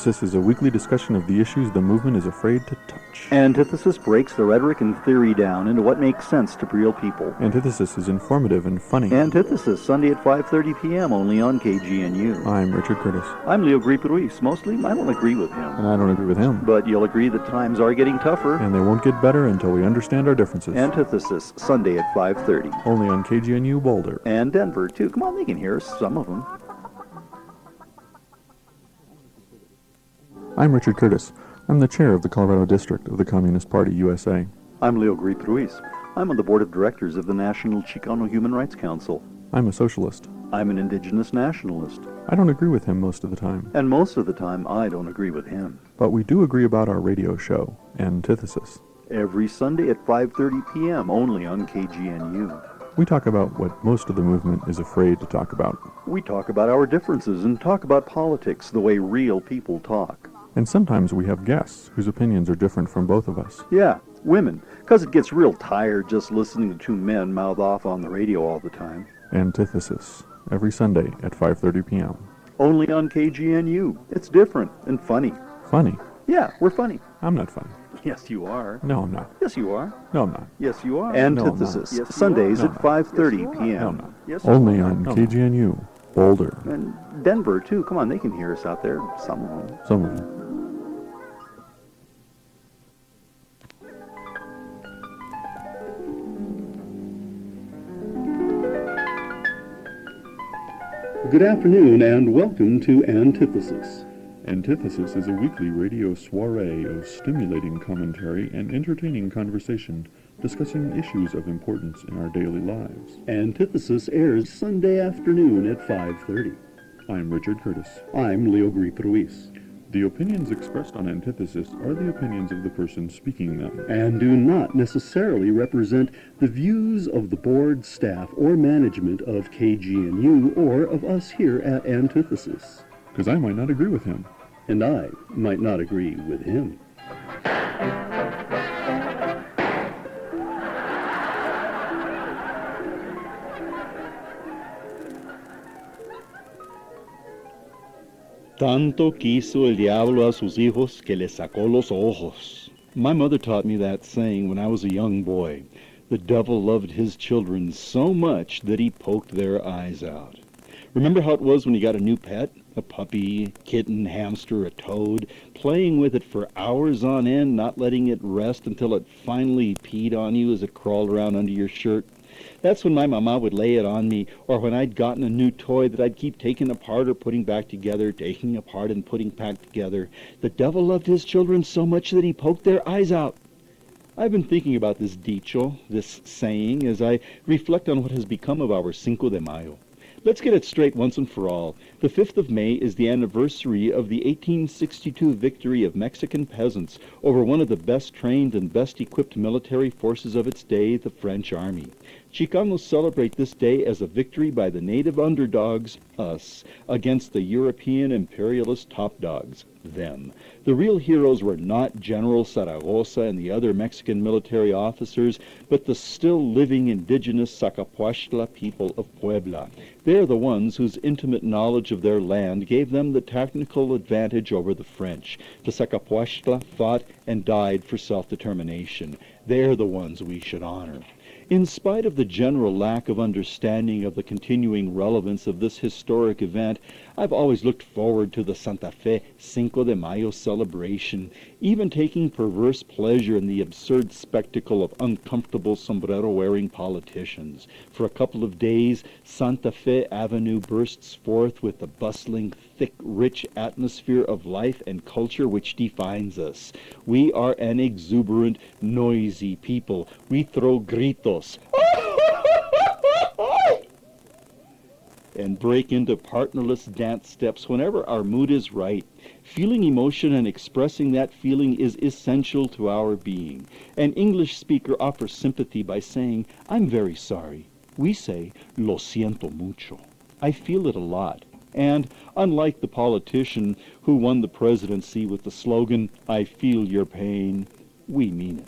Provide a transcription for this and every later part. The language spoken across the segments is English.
Antithesis is a weekly discussion of the issues the movement is afraid to touch. Antithesis breaks the rhetoric and theory down into what makes sense to real people. Antithesis is informative and funny. Antithesis, Sunday at 5:30 p.m. only on KGNU. I'm Richard Curtis. I'm Leo Greip-Ruiz. Mostly, I don't agree with him. And I don't agree with him. But you'll agree that times are getting tougher. And they won't get better until we understand our differences. Antithesis, Sunday at 5:30. Only on KGNU Boulder. And Denver, too. Come on, they can hear us, some of them. I'm Richard Curtis. I'm the chair of the Colorado District of the Communist Party, USA. I'm Leo Greip-Ruiz. I'm on the board of directors of the National Chicano Human Rights Council. I'm a socialist. I'm an indigenous nationalist. I don't agree with him most of the time. And most of the time, I don't agree with him. But we do agree about our radio show, Antithesis. Every Sunday at 5:30 p.m. only on KGNU. We talk about what most of the movement is afraid to talk about. We talk about our differences and talk about politics the way real people talk. And sometimes we have guests whose opinions are different from both of us. Yeah, women, because it gets real tired just listening to two men mouth off on the radio all the time. Antithesis, every Sunday at 5:30 p.m. Only on KGNU. It's different and funny. Funny? Yeah, we're funny. I'm not funny. Yes, you are. No, I'm not. Yes, you are. No, I'm not. Yes, you are. No, I'm not. Antithesis, Yes, Sundays No, at 5:30 p.m. No, I'm not. Yes, Only on KGNU, Boulder. And Denver, too. Come on, they can hear us out there. Some of them. Some of them. Good afternoon and welcome to Antithesis. Antithesis is a weekly radio soiree of stimulating commentary and entertaining conversation discussing issues of importance in our daily lives. Antithesis airs Sunday afternoon at 5:30. I'm Richard Curtis. I'm Leo Greip-Ruiz. The opinions expressed on Antithesis are the opinions of the person speaking them. And do not necessarily represent the views of the board, staff, or management of KGNU or of us here at Antithesis. Because I might not agree with him. And I might not agree with him. Tanto quiso el diablo a sus hijos que les sacó los ojos. My mother taught me that saying when I was a young boy. The devil loved his children so much that he poked their eyes out. Remember how it was when you got a new pet? A puppy, kitten, hamster, a toad, playing with it for hours on end, not letting it rest until it finally peed on you as it crawled around under your shirt. That's when my mama would lay it on me, or when I'd gotten a new toy that I'd keep taking apart or putting back together, taking apart and putting back together. The devil loved his children so much that he poked their eyes out. I've been thinking about this dicho, this saying, as I reflect on what has become of our Cinco de Mayo. Let's get it straight once and for all. The 5th of May is the anniversary of the 1862 victory of Mexican peasants over one of the best trained and best equipped military forces of its day, the French Army. Chicanos celebrate this day as a victory by the native underdogs, us, against the European imperialist top dogs, them. The real heroes were not General Zaragoza and the other Mexican military officers, but the still living indigenous Zacapuaxtla people of Puebla. They are the ones whose intimate knowledge of their land gave them the technical advantage over the French. The Zacapuaxtla fought and died for self-determination. They're the ones we should honor. In spite of the general lack of understanding of the continuing relevance of this historic event, I've always looked forward to the Santa Fe Cinco de Mayo celebration, even taking perverse pleasure in the absurd spectacle of uncomfortable sombrero-wearing politicians. For a couple of days, Santa Fe Avenue bursts forth with the bustling, thick, rich atmosphere of life and culture which defines us. We are an exuberant, noisy people. We throw gritos and break into partnerless dance steps whenever our mood is right. Feeling emotion and expressing that feeling is essential to our being. An English speaker offers sympathy by saying, "I'm very sorry." We say, "Lo siento mucho." I feel it a lot. And unlike the politician who won the presidency with the slogan, "I feel your pain," we mean it.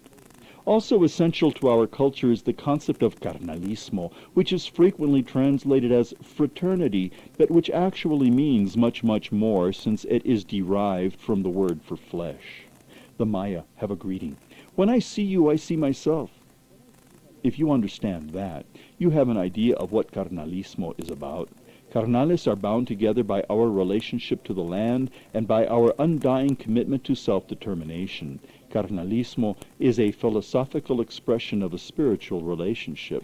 Also essential to our culture is the concept of carnalismo, which is frequently translated as fraternity, but which actually means much, much more, since it is derived from the word for flesh. The Maya have a greeting. When I see you, I see myself. If you understand that, you have an idea of what carnalismo is about. Carnales are bound together by our relationship to the land and by our undying commitment to self-determination. Carnalismo is a philosophical expression of a spiritual relationship.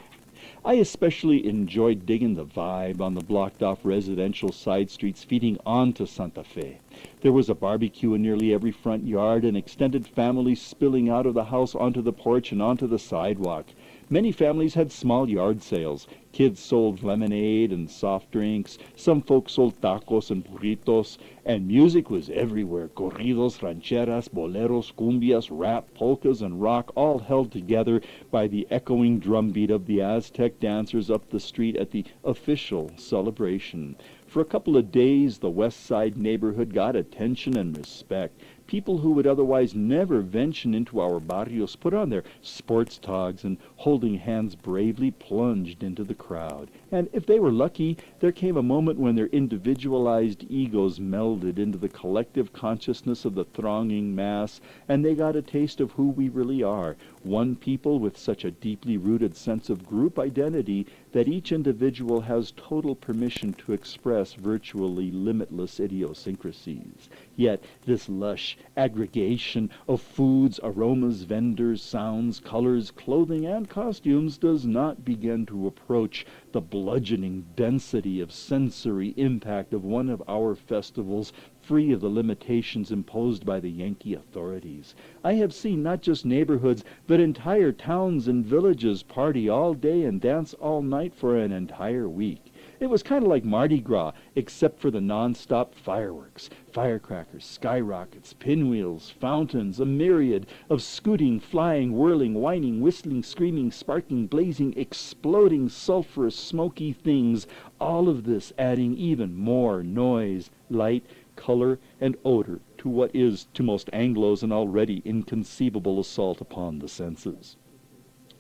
I especially enjoyed digging the vibe on the blocked-off residential side streets feeding onto Santa Fe. There was a barbecue in nearly every front yard, and extended families spilling out of the house onto the porch and onto the sidewalk. Many families had small yard sales. Kids sold lemonade and soft drinks. Some folks sold tacos and burritos. And music was everywhere. Corridos, rancheras, boleros, cumbias, rap, polkas, and rock, all held together by the echoing drumbeat of the Aztec dancers up the street at the official celebration. For a couple of days, the West Side neighborhood got attention and respect. People who would otherwise never venture into our barrios put on their sports togs and, holding hands bravely, plunged into the crowd. And if they were lucky, there came a moment when their individualized egos melded into the collective consciousness of the thronging mass, and they got a taste of who we really are, one people with such a deeply rooted sense of group identity that each individual has total permission to express virtually limitless idiosyncrasies. Yet this lush aggregation of foods, aromas, vendors, sounds, colors, clothing, and costumes does not begin to approach the bludgeoning density of sensory impact of one of our festivals, free of the limitations imposed by the Yankee authorities. I have seen not just neighborhoods, but entire towns and villages party all day and dance all night for an entire week. It was kind of like Mardi Gras, except for the non-stop fireworks, firecrackers, skyrockets, pinwheels, fountains, a myriad of scooting, flying, whirling, whining, whistling, screaming, sparking, blazing, exploding, sulphurous, smoky things, all of this adding even more noise, light, color, and odor to what is, to most Anglos, an already inconceivable assault upon the senses.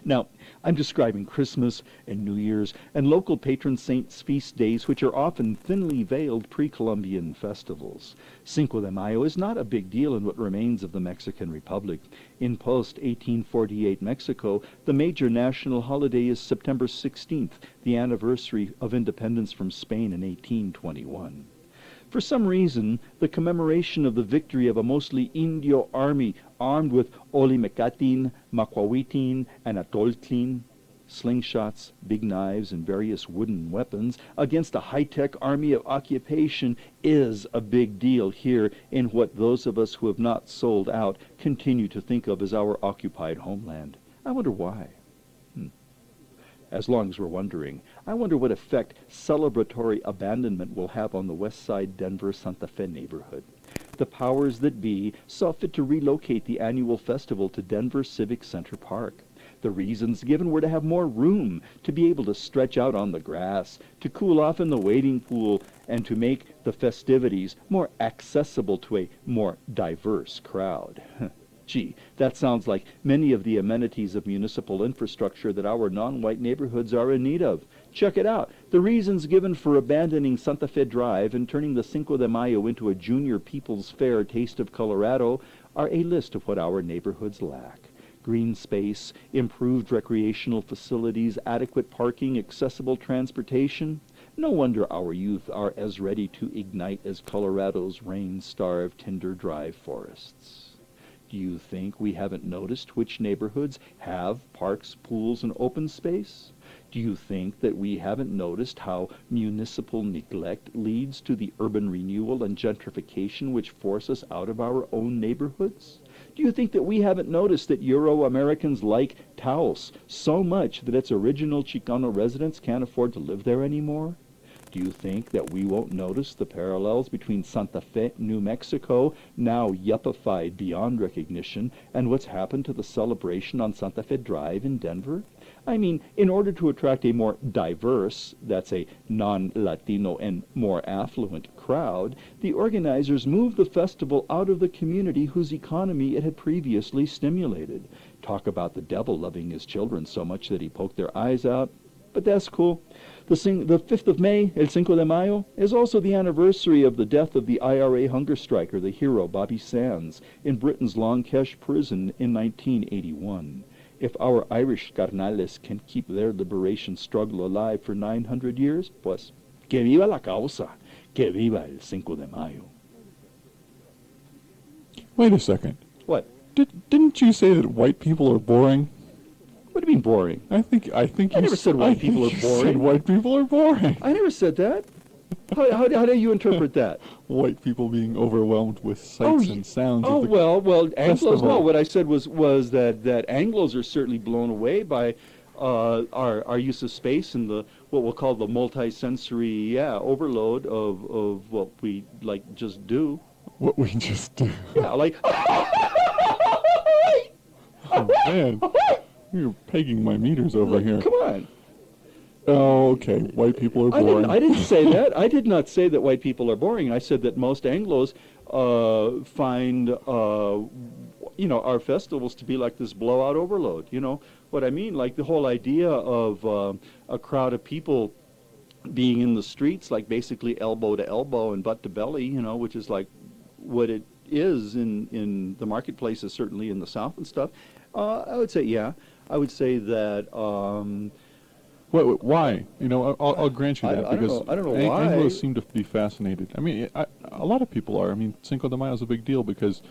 Now, I'm describing Christmas and New Year's and local patron saints' feast days, which are often thinly veiled pre-Columbian festivals. Cinco de Mayo is not a big deal in what remains of the Mexican Republic. In post-1848 Mexico, the major national holiday is September 16th, the anniversary of independence from Spain in 1821. For some reason, the commemoration of the victory of a mostly Indio army armed with olimecatin, macuahuitin, and atoltlin, slingshots, big knives, and various wooden weapons, against a high-tech army of occupation is a big deal here in what those of us who have not sold out continue to think of as our occupied homeland. I wonder why. As long as we're wondering, I wonder what effect celebratory abandonment will have on the West Side Denver Santa Fe neighborhood. The powers that be saw fit to relocate the annual festival to Denver Civic Center Park. The reasons given were to have more room, to be able to stretch out on the grass, to cool off in the wading pool, and to make the festivities more accessible to a more diverse crowd. Gee, that sounds like many of the amenities of municipal infrastructure that our non-white neighborhoods are in need of. Check it out. The reasons given for abandoning Santa Fe Drive and turning the Cinco de Mayo into a junior People's Fair Taste of Colorado are a list of what our neighborhoods lack. Green space, improved recreational facilities, adequate parking, accessible transportation. No wonder our youth are as ready to ignite as Colorado's rain-starved Tinder Drive forests. Do you think we haven't noticed which neighborhoods have parks, pools, and open space? Do you think that we haven't noticed how municipal neglect leads to the urban renewal and gentrification which force us out of our own neighborhoods? Do you think that we haven't noticed that Euro-Americans like Taos so much that its original Chicano residents can't afford to live there anymore? Do you think that we won't notice the parallels between Santa Fe, New Mexico, now yuppified beyond recognition, and what's happened to the celebration on Santa Fe Drive in Denver? I mean, in order to attract a more diverse, that's a non-Latino and more affluent crowd, the organizers moved the festival out of the community whose economy it had previously stimulated. Talk about the devil loving his children so much that he poked their eyes out. But that's cool. The 5th of May, El Cinco de Mayo, is also the anniversary of the death of the IRA hunger striker, the hero Bobby Sands, in Britain's Long Kesh prison in 1981. If our Irish carnales can keep their liberation struggle alive for 900 years, pues, que viva la causa, que viva el Cinco de Mayo. Wait a second. What? Didn't you say that white people are boring? What do you mean boring? I think I never said white people are You boring. said white people are boring. I never said that. How do you interpret that? White people being overwhelmed with sights and sounds. Oh, of the well, Anglos, festival. no, what I said was that Anglos are certainly blown away by our use of space and what we'll call the multi-sensory overload of what we just do. What we just did. Yeah, like Oh, man. You're pegging my meters over here. Come on. Oh, okay. White people are boring. I didn't say that. I did not say that white people are boring. I said that most Anglos find our festivals to be like this blowout overload. You know what I mean? Like the whole idea of a crowd of people being in the streets, like basically elbow to elbow and butt to belly, which is like what it is in the marketplaces, certainly in the South and stuff. I would say, yeah. I would say that. Why? I'll grant you that because I don't know why. Anglos seem to be fascinated. I mean, a lot of people are. I mean, Cinco de Mayo is a big deal because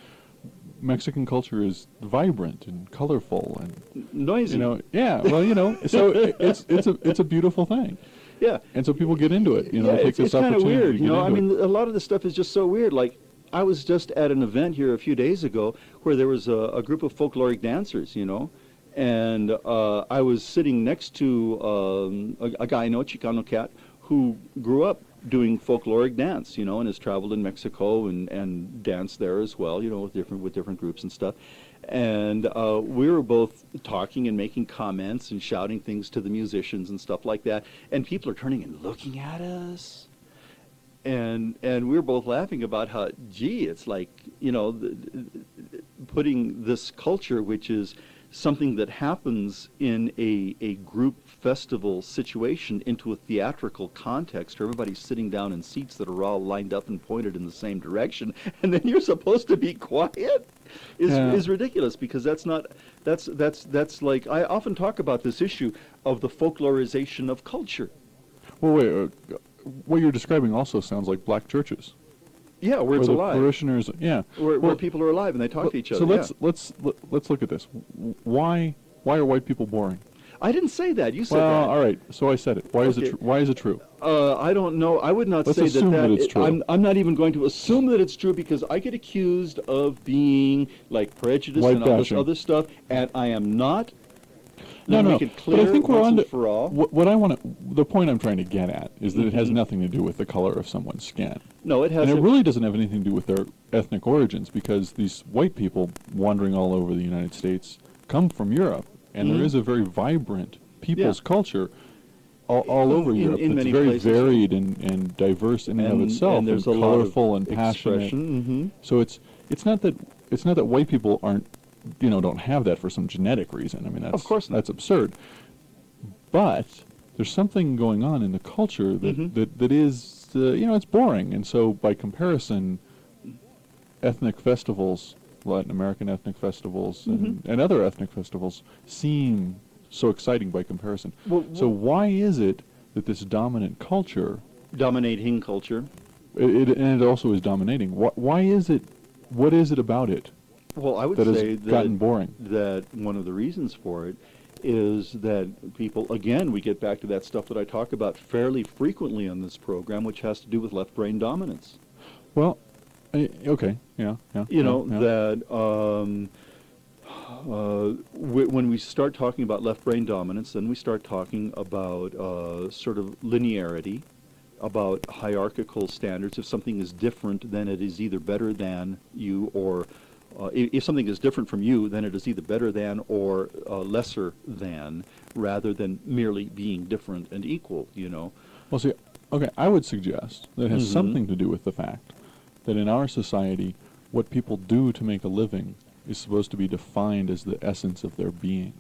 Mexican culture is vibrant and colorful and noisy. Yeah. Well, so it's a beautiful thing. Yeah. And so people get into it. Take this it's kind of opportunity. weird. I mean, it. a lot of this stuff is just so weird. Like, I was just at an event here a few days ago where there was a group of folkloric dancers, and I was sitting next to a guy, Chicano cat, who grew up doing folkloric dance, and has traveled in Mexico and danced there as well, with different groups and stuff. And we were both talking and making comments and shouting things to the musicians and stuff like that. And people are turning and looking at us. And we were both laughing about how, gee, it's like, putting this culture, which is something that happens in a group festival situation, into a theatrical context where everybody's sitting down in seats that are all lined up and pointed in the same direction, and then you're supposed to be quiet is ridiculous, because that's like, I often talk about this issue of the folklorization of culture. Well, wait. What you're describing also sounds like black churches. Yeah, where it's the alive. Parishioners, yeah. Where people are alive and they talk to each other. So let's look at this. Why are white people boring? I didn't say that. You said that. Well, all right. So I said it. Why is it? Why is it true? I don't know. I would not Let's say assume that it's true. I'm not even going to assume that it's true, because I get accused of being like prejudiced White and all this bashing. other stuff, and I am not. No. Make it clear But I think we're once on and for all. what I want to. The point I'm trying to get at is that it has nothing to do with the color of someone's skin. No, it has. And it really doesn't have anything to do with their ethnic origins, because these white people wandering all over the United States come from Europe, and there is a very vibrant people's culture all over Europe. in it's many very places. varied and diverse in and of itself, and there's and a lot of colorful and passionate. expression. So it's not that white people don't have that for some genetic reason. I mean, Of course not. that's absurd. But there's something going on in the culture that is it's boring, and so by comparison, ethnic festivals, Latin American ethnic festivals, and other ethnic festivals seem so exciting by comparison. So why is it that this dominant culture, Dominating culture. and it also is dominating? Why is it? What is it about it Well, I would that say has gotten boring? that one of the reasons for it is that people, again, we get back to that stuff that I talk about fairly frequently on this program, which has to do with left brain dominance. Well, okay, yeah. That when we start talking about left brain dominance, then we start talking about sort of linearity, about hierarchical standards. If something is different, then it is either better than you, or if something is different from you, then it is either better than or lesser than, rather than merely being different and equal, Well, see, Okay, I would suggest that it has Mhm. something to do with the fact that in our society, what people do to make a living is supposed to be defined as the essence of their being,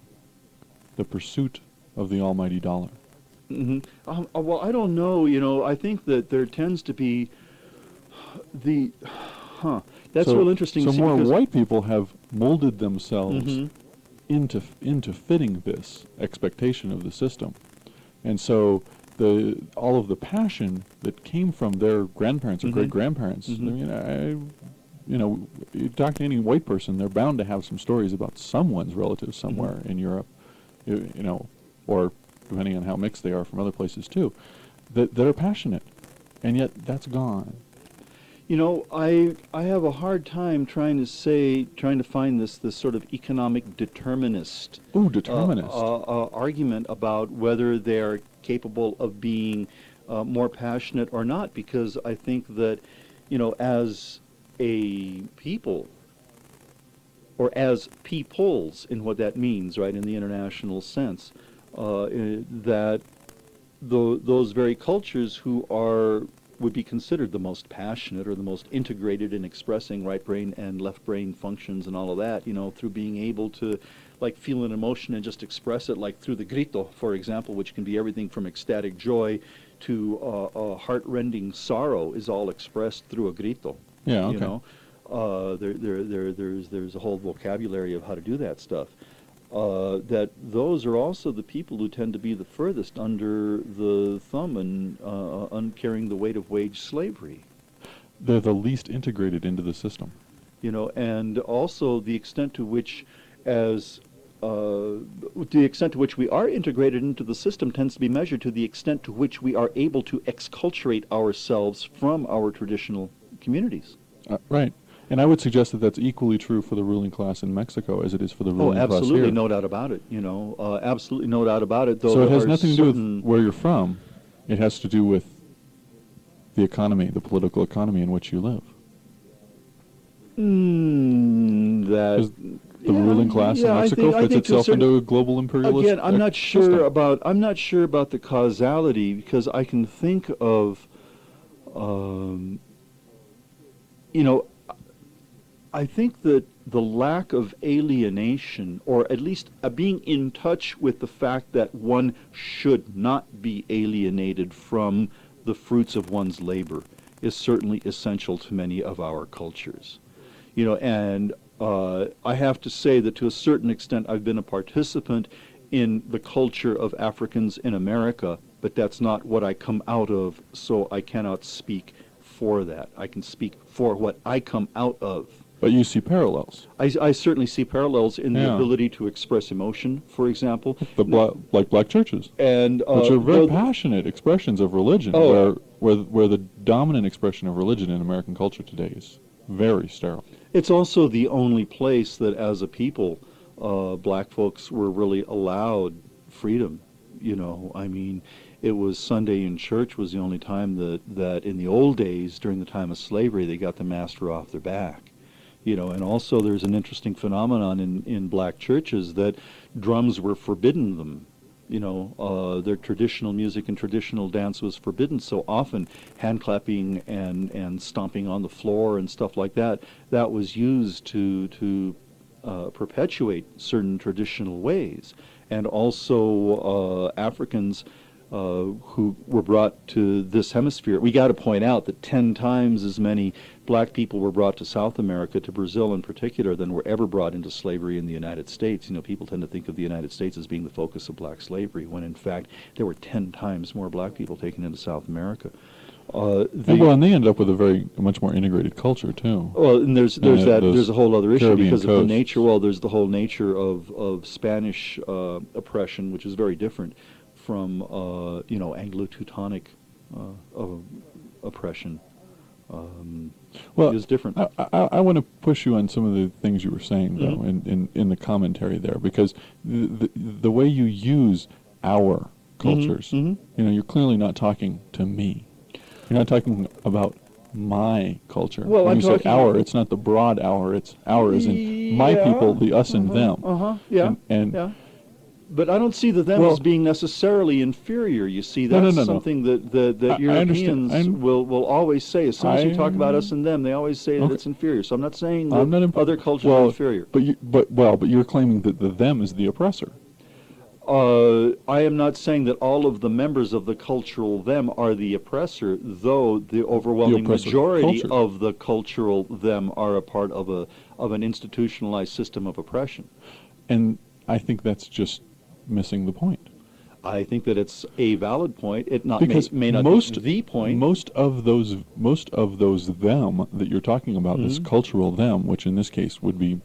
the pursuit of the almighty dollar. Well, I don't know. I think that there tends to be the, That's so, real interesting. So to see more because, white people have molded themselves Mhm. into fitting this expectation of the system, and so all of the passion that came from their grandparents or Mhm. great grandparents. Mhm. I mean, you talk to any white person, they're bound to have some stories about someone's relative somewhere in Europe, or depending on how mixed they are from other places too, that are passionate, and yet that's gone. I have a hard time trying to find this sort of economic determinist Ooh, determinist. argument about whether they're capable of being more passionate or not, because I think that, as a people, or as peoples, in what that means, right, in the international sense, that those very cultures who would be considered the most passionate or the most integrated in expressing right brain and left brain functions and all of that, through being able to like feel an emotion and just express it, like through the grito, for example, which can be everything from ecstatic joy to heart-rending sorrow, is all expressed through a grito. Yeah, okay. There's a whole vocabulary of how to do that stuff. That those are also the people who tend to be the furthest under the thumb and carrying the weight of wage slavery. They're the least integrated into the system. And also the extent to which, we are integrated into the system tends to be measured to the extent to which we are able to exculturate ourselves from our traditional communities. Right. And I would suggest that that's equally true for the ruling class in Mexico as it is for the ruling class here. Oh, absolutely, no doubt about it. Absolutely no doubt about it. Though so it has there are nothing to do certain- with where you're from. It has to do with the economy, the political economy in which you live. That The ruling class in Mexico fits itself into a global imperialist. Again, I'm not sure system. about the causality, because I can think of, I think that the lack of alienation, or at least being in touch with the fact that one should not be alienated from the fruits of one's labor, is certainly essential to many of our cultures. And I have to say that to a certain extent I've been a participant in the culture of Africans in America, but that's not what I come out of, so I cannot speak for that. I can speak for what I come out of. But you see parallels. I certainly see parallels in the Yeah. ability to express emotion, for example. Like black churches, And which are very passionate expressions of religion, Oh. where the dominant expression of religion in American culture today is very sterile. It's also the only place that, as a people, black folks were really allowed freedom. I mean, it was Sunday in church was the only time that in the old days, during the time of slavery, they got the master off their back. And also there's an interesting phenomenon in black churches that drums were forbidden them. Their traditional music and traditional dance was forbidden. So often hand clapping and stomping on the floor and stuff like that was used to perpetuate certain traditional ways. And also Africans who were brought to this hemisphere. We got to point out that 10 times as many black people were brought to South America, to Brazil in particular, than were ever brought into slavery in the United States. People tend to think of the United States as being the focus of black slavery, when in fact there were 10 times more black people taken into South America. And they end up with a much more integrated culture too. Well, and there's a whole other issue Caribbean because of the coasts. nature. Well, there's the whole nature of Spanish oppression, which is very different from Anglo-Teutonic oppression. Is different. I want to push you on some of the things you were saying though, in the commentary there, because the way you use our cultures, you're clearly not talking to me. You're not talking about my culture. Well, when I'm you say talking our, about- it's not the broad our, it's our as in my people, the us and them. Yeah. And yeah. But I don't see the them Well- as being necessarily inferior. You see, No, that's no, no. something that I understand. Europeans will always say. As soon as you talk about I- us and them, they always say that Okay. it's inferior. So I'm not saying I'm that not imp- other cultures well, are inferior. But you're claiming that the them is the oppressor. I am not saying that all of the members of the cultural them are the oppressor, though the overwhelming oppressive majority culture. of the cultural them are a part of an institutionalized system of oppression. And I think that's just missing the point. I think that it's a valid point. It not Because may not most be the point. most of those them that you're talking about, this cultural them, which in this case would be,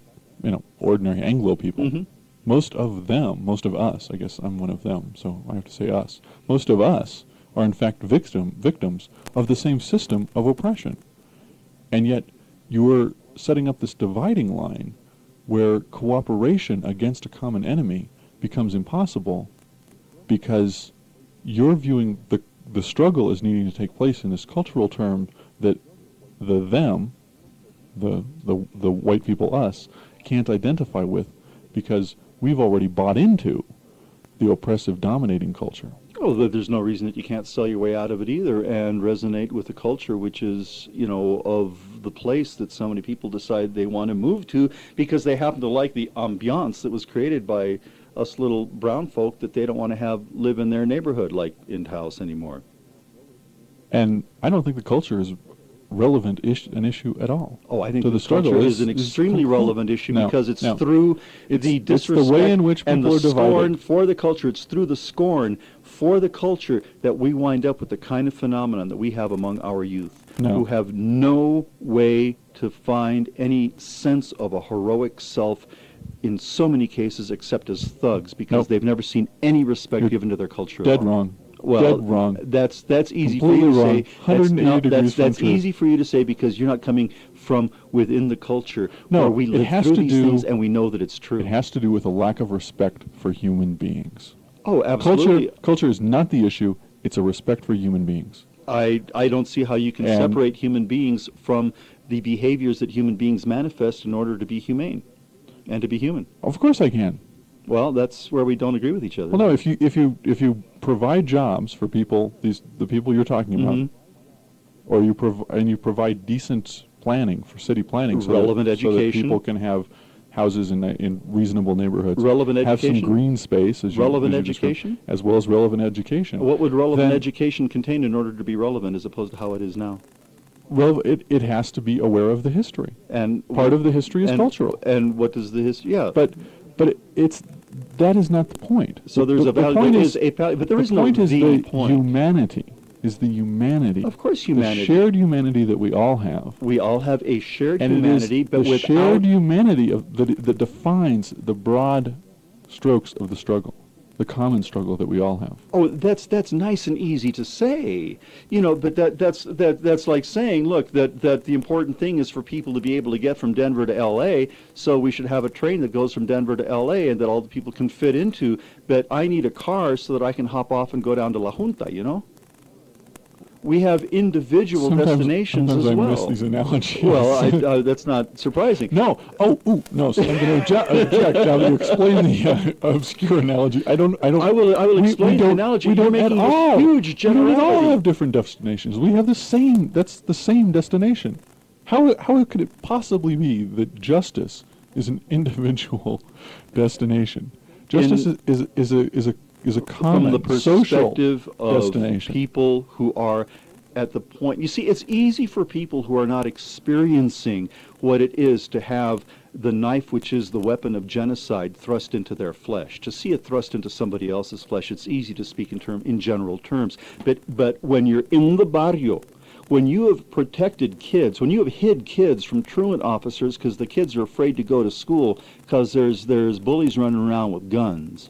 ordinary Anglo people. Mhm. Most of them, most of us, I guess I'm one of them, so I have to say us. Most of us are in fact victims of the same system of oppression. And yet you're setting up this dividing line where cooperation against a common enemy becomes impossible because you're viewing the struggle as needing to take place in this cultural term that the them, the white people, us, can't identify with because we've already bought into the oppressive dominating culture. Oh, there's no reason that you can't sell your way out of it either and resonate with the culture, which is, of the place that so many people decide they want to move to because they happen to like the ambiance that was created by us little brown folk that they don't want to have live in their neighborhood like in Taos anymore. And I don't think the culture is relevant an issue at all. Oh, I think So the the struggle culture is- is an is extremely complete- relevant issue No, because it's no. through It's the the disrespect way in which and people the are divided. scorn for the culture. It's through the scorn for the culture that we wind up with the kind of phenomenon that we have among our youth, No. who have no way to find any sense of a heroic self in so many cases except as thugs because Nope. they've never seen any respect You're given to their culture. Dead at all. wrong. Well, Dead wrong. That's easy for Completely you to wrong. say. 180 degrees from That's truth. easy for you to say because you're not coming from within the culture No, where we it live has through to these do- things and we know that it's true. It has to do with a lack of respect for human beings. Oh, absolutely. Culture is not the issue. It's a respect for human beings. I don't see how you can And- separate human beings from the behaviors that human beings manifest in order to be humane and to be human. Of course I can. Well, that's where we don't agree with each other. Well, no, if you provide jobs for people, the people you're talking about, Mhm. or you provide decent planning for city planning, Relevant so that education. people can have houses in reasonable neighborhoods, Relevant have education. some green space, Relevant as you described, education. as well as relevant education. What would relevant Then- education contain in order to be relevant as opposed to how it is now? Well, it has to be aware of the history. And Part of the history is and- cultural. And what does the history? Yeah, But that is not the point. so there's the, a value. point There is, is a value, but there is the no point is the the point. humanity. Is the humanity. Of course, The humanity. shared humanity that we all have. We all have a shared And humanity, it is but the without shared humanity that defines the broad strokes of the struggle, the common struggle that we all have. Oh, that's nice and easy to say, but that's like saying, look, that the important thing is for people to be able to get from Denver to L.A., so we should have a train that goes from Denver to L.A. and that all the people can fit into, but I need a car so that I can hop off and go down to La Junta, We have individual destinations sometimes as I well. miss these analogies. Well, that's not surprising. No. No. So I'm going to object now that you explain the obscure analogy. I will explain the analogy. We You're don't at making a all. huge We don't at all generality. have different destinations. We have the same. That's the same destination. How could it possibly be that justice is an individual destination? Justice is a common From the social perspective of destination. people who are at the point. You see, it's easy for people who are not experiencing what it is to have the knife, which is the weapon of genocide, thrust into their flesh. To see it thrust into somebody else's flesh, it's easy to speak in general terms. But when you're in the barrio, when you have protected kids, when you have hid kids from truant officers because the kids are afraid to go to school because there's bullies running around with guns,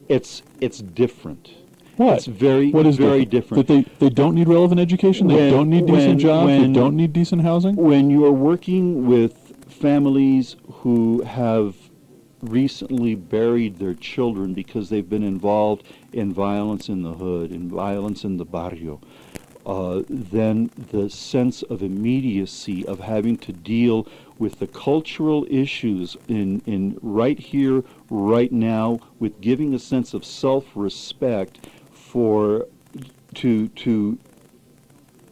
it's different. What? It's very, What is very different. That they don't need relevant education. They don't need decent jobs. They don't need decent housing. When you are working with families who have recently buried their children because they've been involved in violence in the hood, in violence in the barrio, then the sense of immediacy of having to deal with the cultural issues in right here, right now, with giving a sense of self-respect for to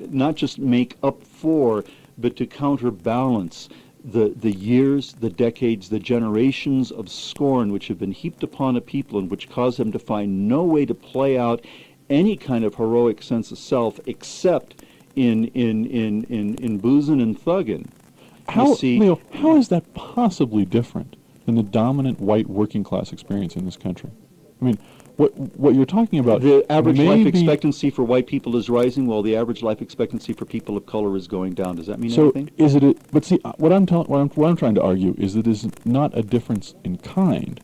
not just make up for, but to counterbalance the years, the decades, the generations of scorn which have been heaped upon a people and which cause them to find no way to play out any kind of heroic sense of self except in boozing and thugging. How, see, Leo, how is that possibly different than the dominant white working class experience in this country? I mean, what you're talking about... The average life maybe, expectancy for white people is rising while the average life expectancy for people of color is going down. Does that mean so anything? is it... But see, what I'm trying to argue is that it's not a difference in kind,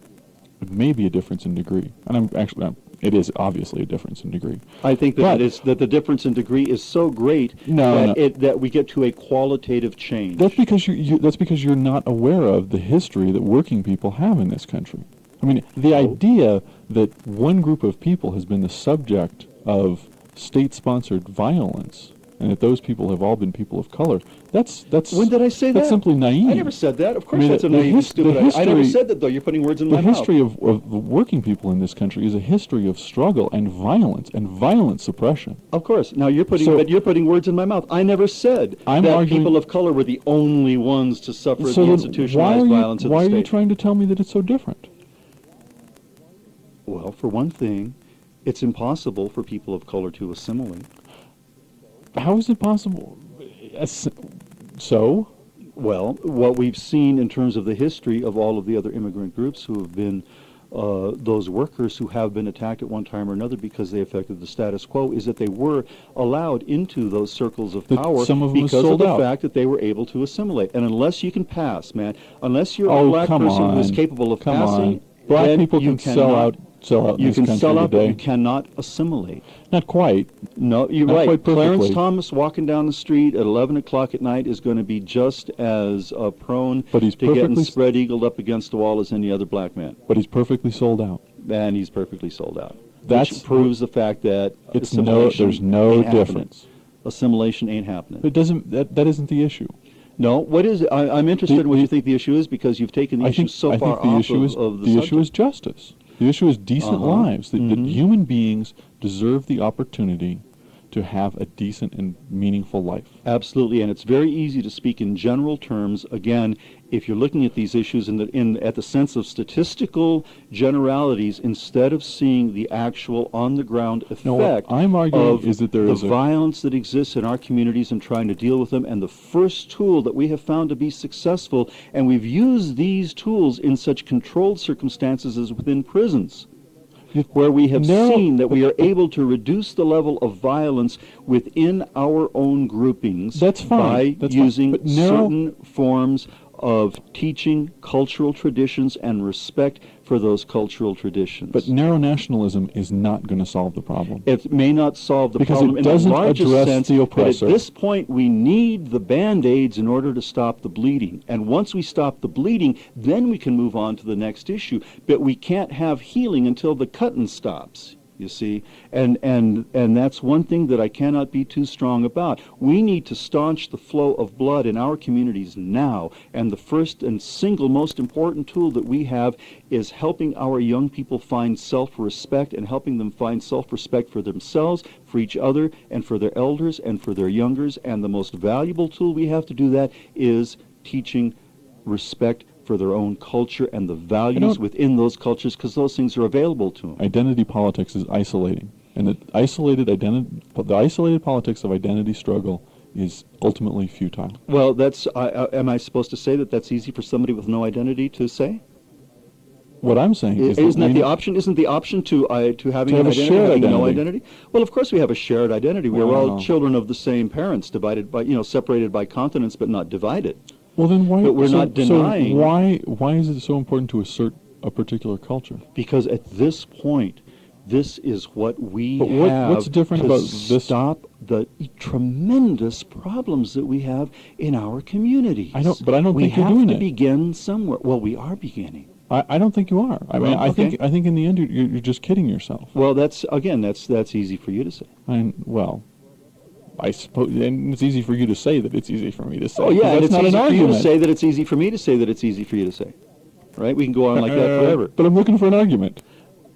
but maybe a difference in degree. And it is obviously a difference in degree. I think that that the difference in degree is so great that we get to a qualitative change. That's because that's because you're not aware of the history that working people have in this country. I mean, the idea that one group of people has been the subject of state-sponsored violence, and that those people have all been people of color, that's when did I say that? That's simply naive. I never said that. Of course, that's a naive and stupid idea. I never said that, though. You're putting words in my mouth. The history of the working people in this country is a history of struggle and violent suppression. Of course. Now you're putting words in my mouth. I never said that people of color were the only ones to suffer the institutionalized violence of the state. Why are you trying to tell me that it's so different? Well, for one thing, it's impossible for people of color to assimilate. How is it possible? So? Well, what we've seen in terms of the history of all of the other immigrant groups who have been those workers who have been attacked at one time or another because they affected the status quo is that they were allowed into those circles of power because of the fact that they were able to assimilate. And unless you can pass, man, unless you're a black person who is capable of passing, black people can sell out you can sell out, today. but you cannot assimilate. Not quite. No, you're Not right. quite perfectly. Clarence Thomas walking down the street at 11 o'clock at night is going to be just as prone to getting spread-eagled up against the wall as any other black man. But he's perfectly sold out. And he's perfectly sold out. Which proves the fact that there's no difference. Assimilation ain't happening. It doesn't. That isn't the issue. No, what is it? I'm interested in what you think the issue is because you've taken the issue so far off of the subject. The issue is justice. The issue is decent lives. That human beings deserve the opportunity to have a decent and meaningful life. Absolutely, and it's very easy to speak in general terms. Again, if you're looking at these issues at the sense of statistical generalities, instead of seeing the actual on-the-ground effect what I'm arguing of is that there is violence that exists in our communities and trying to deal with them. And the first tool that we have found to be successful, and we've used these tools in such controlled circumstances as within prisons, where we have seen that we are able to reduce the level of violence within our own groupings by using certain forms of teaching cultural traditions and respect for those cultural traditions. But narrow nationalism is not going to solve the problem. It may not solve the because problem it doesn't in the largest address sense, the oppressor. But at this point, we need the Band-Aids in order to stop the bleeding. And once we stop the bleeding, then we can move on to the next issue. But we can't have healing until the cutting stops. You see, and that's one thing that I cannot be too strong about. We need to staunch the flow of blood in our communities now, and the first and single most important tool that we have is helping our young people find self-respect and helping them find self-respect for themselves, for each other, and for their elders and for their youngers. And the most valuable tool we have to do that is teaching respect for their own culture and the values within those cultures, because those things are available to them. Identity politics is isolating, and the isolated politics of identity struggle is ultimately futile. Well, that's am I supposed to say that that's easy for somebody with no identity to say? What I'm saying is isn't that the option? Isn't the option to having an identity, having no identity? Well, of course we have a shared identity. We are all children of the same parents, divided by separated by continents, but not divided. Well, then why? But we're not denying. So why is it so important to assert a particular culture? Because at this point, this is what we have what's different to about this? Stop the tremendous problems that we have in our communities. I don't think you're doing it. We have to begin somewhere. Well, we are beginning. I don't think you are. I think in the end you're just kidding yourself. Well, that's easy for you to say. I suppose, and it's easy for you to say that it's easy for me to say. Oh, yeah, 'cause and that's it's not easy an for you to argument. say that it's easy for me to say that it's easy for you to say. Right? We can go on like that forever. But I'm looking for an argument.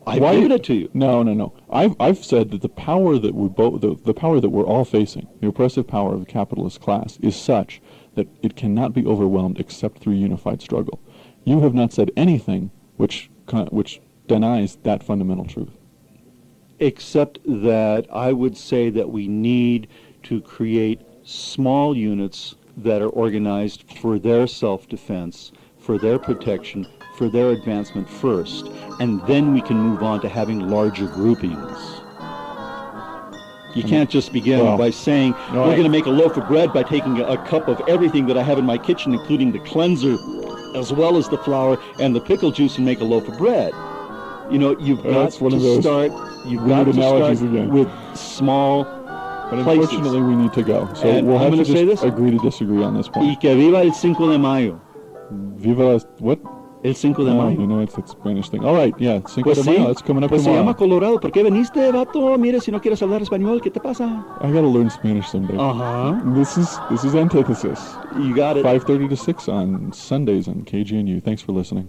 I've given it to you. No. I've said that the power that the power that we're all facing, the oppressive power of the capitalist class, is such that it cannot be overwhelmed except through unified struggle. You have not said anything which denies that fundamental truth. Except that I would say that we need to create small units that are organized for their self-defense, for their protection, for their advancement first, and then we can move on to having larger groupings. You can't just begin by saying, we're going to make a loaf of bread by taking a cup of everything that I have in my kitchen, including the cleanser, as well as the flour and the pickle juice, and make a loaf of bread. You know, you've got to start with small But places. unfortunately, we need to go. So And we'll I'm have to gonna say just this. agree to disagree on this Y point. que viva el 5 de mayo. Viva la, what? El 5 de No, mayo. you know, it's a Spanish thing. All right, yeah, Cinco Pues de sí, Mayo, that's coming up pues se tomorrow. llama Colorado. ¿Por qué veniste, vato? Mire, si no quieres hablar español, ¿qué te pasa? I gotta learn Spanish someday. Uh-huh. This is Antithesis. You got it. 5:30 to 6 on Sundays on KGNU. Thanks for listening.